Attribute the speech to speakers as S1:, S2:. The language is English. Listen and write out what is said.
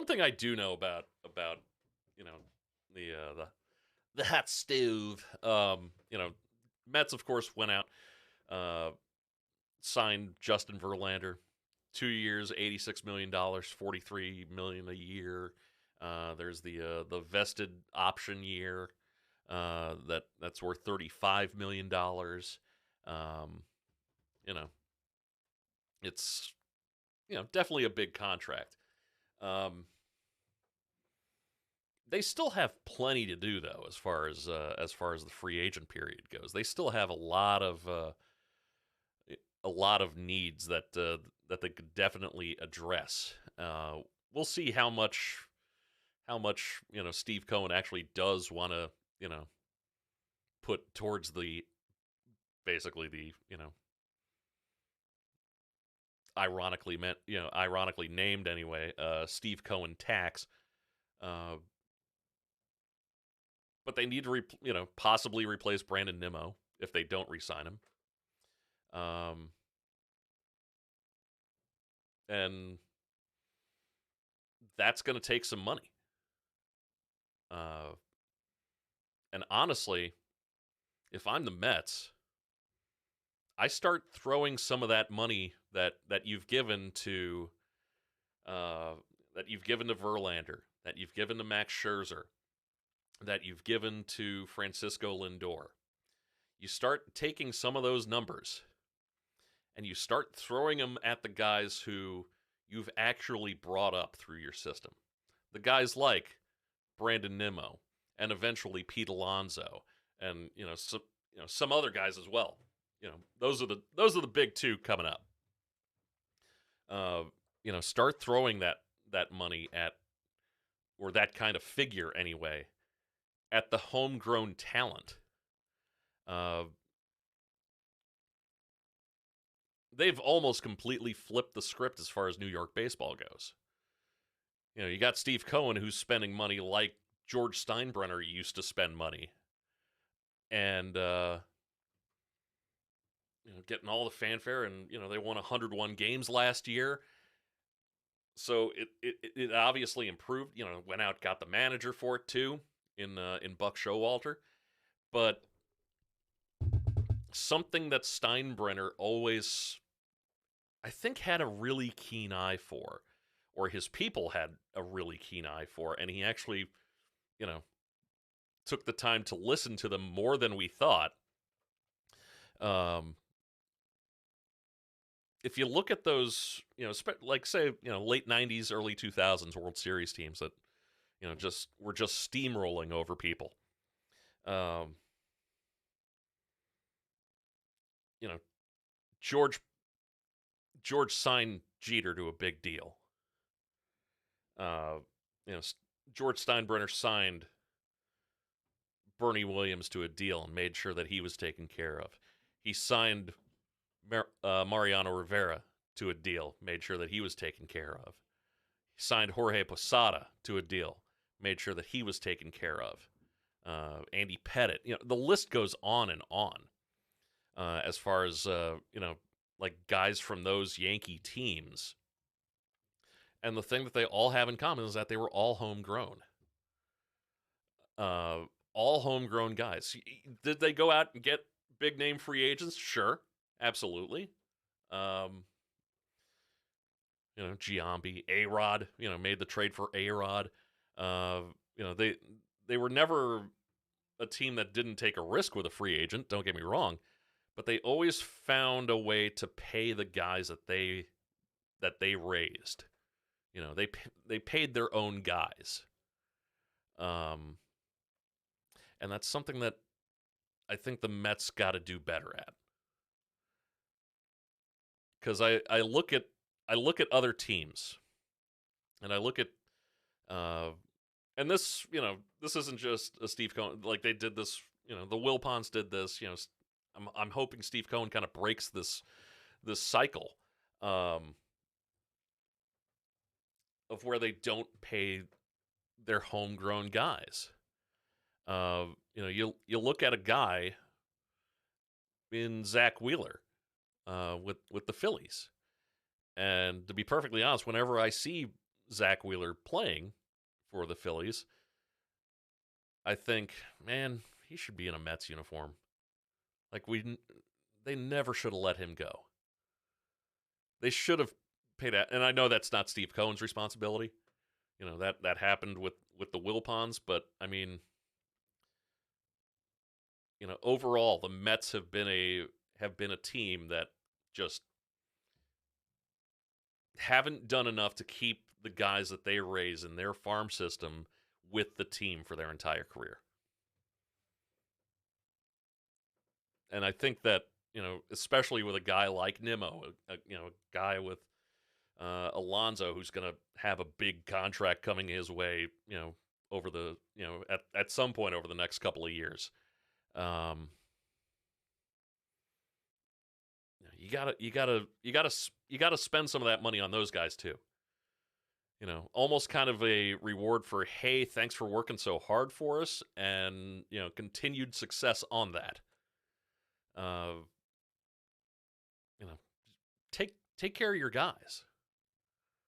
S1: one thing I do know about you know the hot stove. Mets of course went out, uh, signed Justin Verlander, 2 years, $86 million, $43 million a year. There's the vested option year, that's worth $35 million. Um, you know, it's definitely a big contract. Um, they still have plenty to do though, as far as the free agent period goes. They still have a lot of needs that they could definitely address. We'll see how much Steve Cohen actually does want to put towards the basically the ironically named anyway, Steve Cohen tax. Uh, but they need to possibly replace Brandon Nimmo if they don't re-sign him. And that's going to take some money. Uh, and honestly, if I'm the Mets, I start throwing some of that money that you've given to Verlander, that you've given to Max Scherzer, that you've given to Francisco Lindor. You start taking some of those numbers and you start throwing them at the guys who you've actually brought up through your system. The guys like Brandon Nimmo and eventually Pete Alonso and some other guys as well. Those are the big two coming up. Start throwing that money at, or that kind of figure anyway, at the homegrown talent. They've almost completely flipped the script as far as New York baseball goes. You got Steve Cohen who's spending money like George Steinbrenner used to spend money, and getting all the fanfare, and they won 101 games last year. So it obviously improved. Went out, got the manager for it too, in Buck Showalter. But something that Steinbrenner always, I think, had a really keen eye for, or his people had a really keen eye for, and he actually, took the time to listen to them more than we thought. If you look at those, like say, late '90s, early 2000s World Series teams that, were just steamrolling over people. George signed Jeter to a big deal. George Steinbrenner signed Bernie Williams to a deal and made sure that he was taken care of. He signed Mariano Rivera to a deal, made sure that he was taken care of. He signed Jorge Posada to a deal, made sure that he was taken care of. Andy Pettit, the list goes on and on. As far as like guys from those Yankee teams, and the thing that they all have in common is that they were all homegrown. All homegrown guys. Did they go out and get big name free agents? Sure, absolutely. Giambi, A-Rod, made the trade for A-Rod. They were never a team that didn't take a risk with a free agent, don't get me wrong, but they always found a way to pay the guys that they raised. They paid their own guys. And that's something that I think the Mets got to do better at. Because I look at other teams, and I look at and this isn't just a Steve Cohen, like they did this, the Wilpons did this. I'm hoping Steve Cohen kind of breaks this cycle of where they don't pay their homegrown guys. You look at a guy in Zach Wheeler with the Phillies, and to be perfectly honest, whenever I see Zach Wheeler playing for the Phillies, I think, man, he should be in a Mets uniform. Like they never should have let him go. They should have paid out, and I know that's not Steve Cohen's responsibility. That happened with the Wilpons, but I mean, overall, the Mets have been a team that just haven't done enough to keep the guys that they raise in their farm system with the team for their entire career. And I think that, especially with a guy like Nimmo, a guy with Alonso, who's going to have a big contract coming his way, over the, at some point over the next couple of years. You gotta spend some of that money on those guys too. Almost kind of a reward for, hey, thanks for working so hard for us, and continued success on that. Uh, you know, take care of your guys.